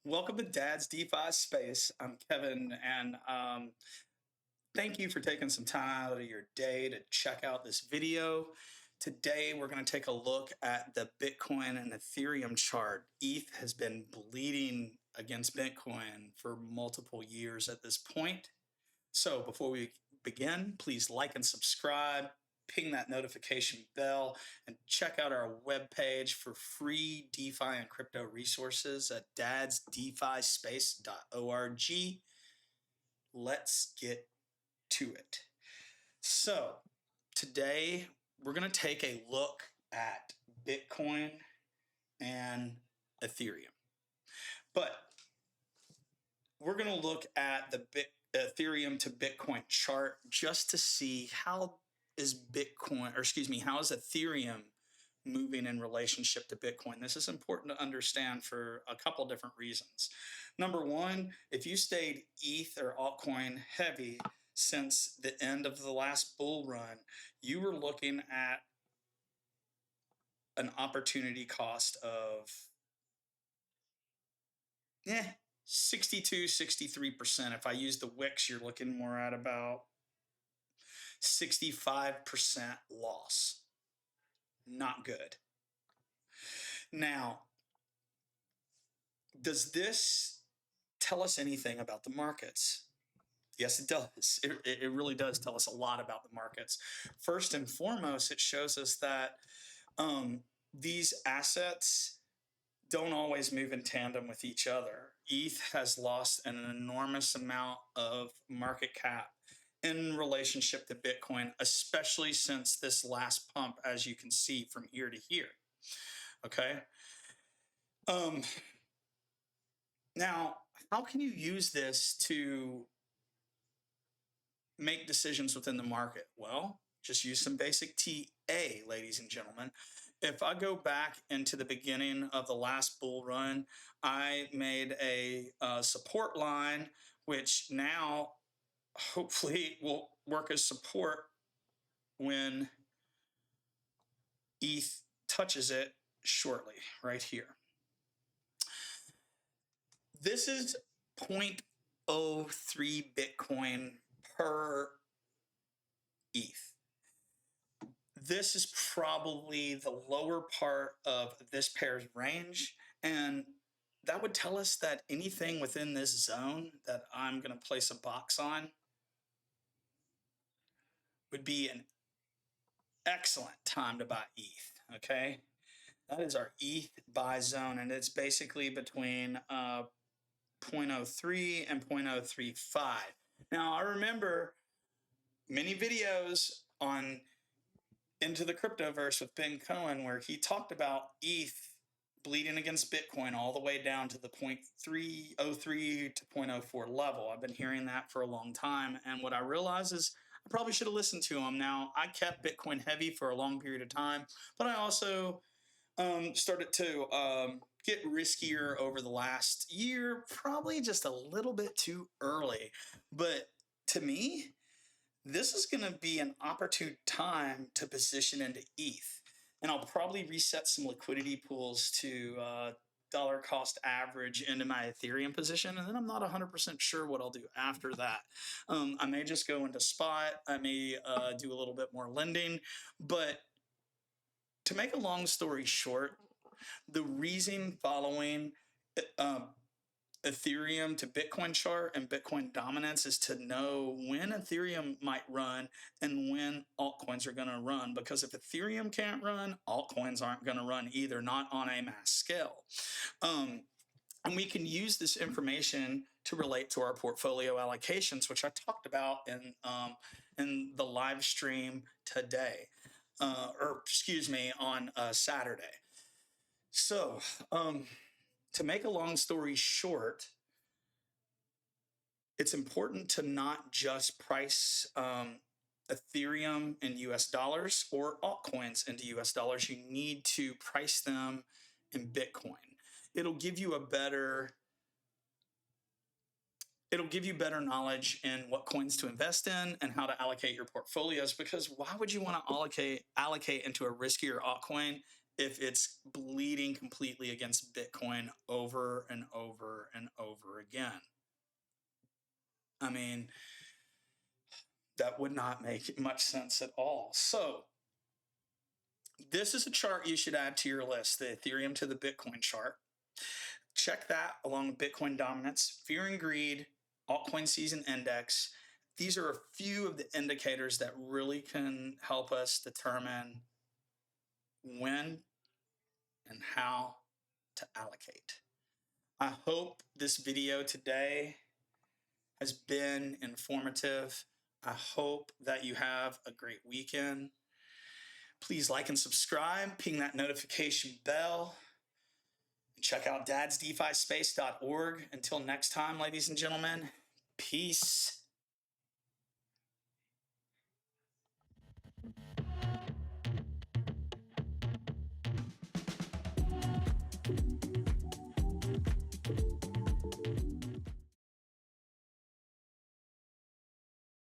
Welcome to Dad's DeFi Space. I'm Kevin, and thank you for taking some time out of your day to check out this video. Today, we're going to take a look at the Bitcoin and Ethereum chart. ETH has been bleeding against Bitcoin for multiple years at this point. So before we begin, please like and subscribe, ping that notification bell, and check out our webpage for free DeFi and crypto resources at dadsdefispace.org. Let's get to it. So today we're going to take a look at Bitcoin and Ethereum. But we're going to look at the Ethereum to Bitcoin chart just to see how is Ethereum moving in relationship to Bitcoin. This is important to understand for a couple different reasons. Number one, if you stayed ETH or altcoin heavy since the end of the last bull run, you were looking at an opportunity cost of 62, 63%. If I use the wicks, you're looking more at about 65% loss. Not good. Now, does this tell us anything about the markets? Yes, it does. It really does tell us a lot about the markets. First and foremost, it shows us that these assets don't always move in tandem with each other. ETH has lost an enormous amount of market cap in relationship to Bitcoin, especially since this last pump, as you can see from here to here. Okay. Now, how can you use this to make decisions within the market? Well, just use some basic TA, ladies and gentlemen. If I go back into the beginning of the last bull run, I made a support line, which now hopefully will work as support when ETH touches it shortly, right here. This is 0.03 Bitcoin per ETH. This is probably the lower part of this pair's range, and that would tell us that anything within this zone that I'm going to place a box on would be an excellent time to buy ETH, okay? That is our ETH buy zone, and it's basically between 0.03 and 0.035. Now, I remember many videos on Into the Cryptoverse with Ben Cohen where he talked about ETH bleeding against Bitcoin all the way down to the 0.303 to 0.04 level. I've been hearing that for a long time, and what I realize is I probably should have listened to him. Now, I kept Bitcoin heavy for a long period of time, but I also started to get riskier over the last year, probably just a little bit too early. But to me, this is going to be an opportune time to position into ETH. And I'll probably reset some liquidity pools to dollar cost average into my Ethereum position. And then I'm not 100% sure what I'll do after that. I may just go into spot. I may do a little bit more lending. But to make a long story short, the reason following Ethereum to Bitcoin chart and Bitcoin dominance is to know when Ethereum might run and when altcoins are going to run. Because if Ethereum can't run, altcoins aren't going to run either, not on a mass scale. And we can use this information to relate to our portfolio allocations, which I talked about in the live stream today, on Saturday. So, to make a long story short, it's important to not just price Ethereum in US dollars or altcoins into US dollars. You need to price them in Bitcoin. It'll give you a better It'll give you better knowledge in what coins to invest in and how to allocate your portfolios, because why would you want to allocate into a riskier altcoin if it's bleeding completely against Bitcoin over and over and over again? I mean, that would not make much sense at all. So this is a chart you should add to your list, the Ethereum to the Bitcoin chart. Check that along with Bitcoin dominance, fear and greed, altcoin season index. These are a few of the indicators that really can help us determine when and how to allocate. I hope this video today has been informative. I hope that you have a great weekend. Please like and subscribe, ping that notification bell. Check out dadsdefispace.org. Until next time, ladies and gentlemen, peace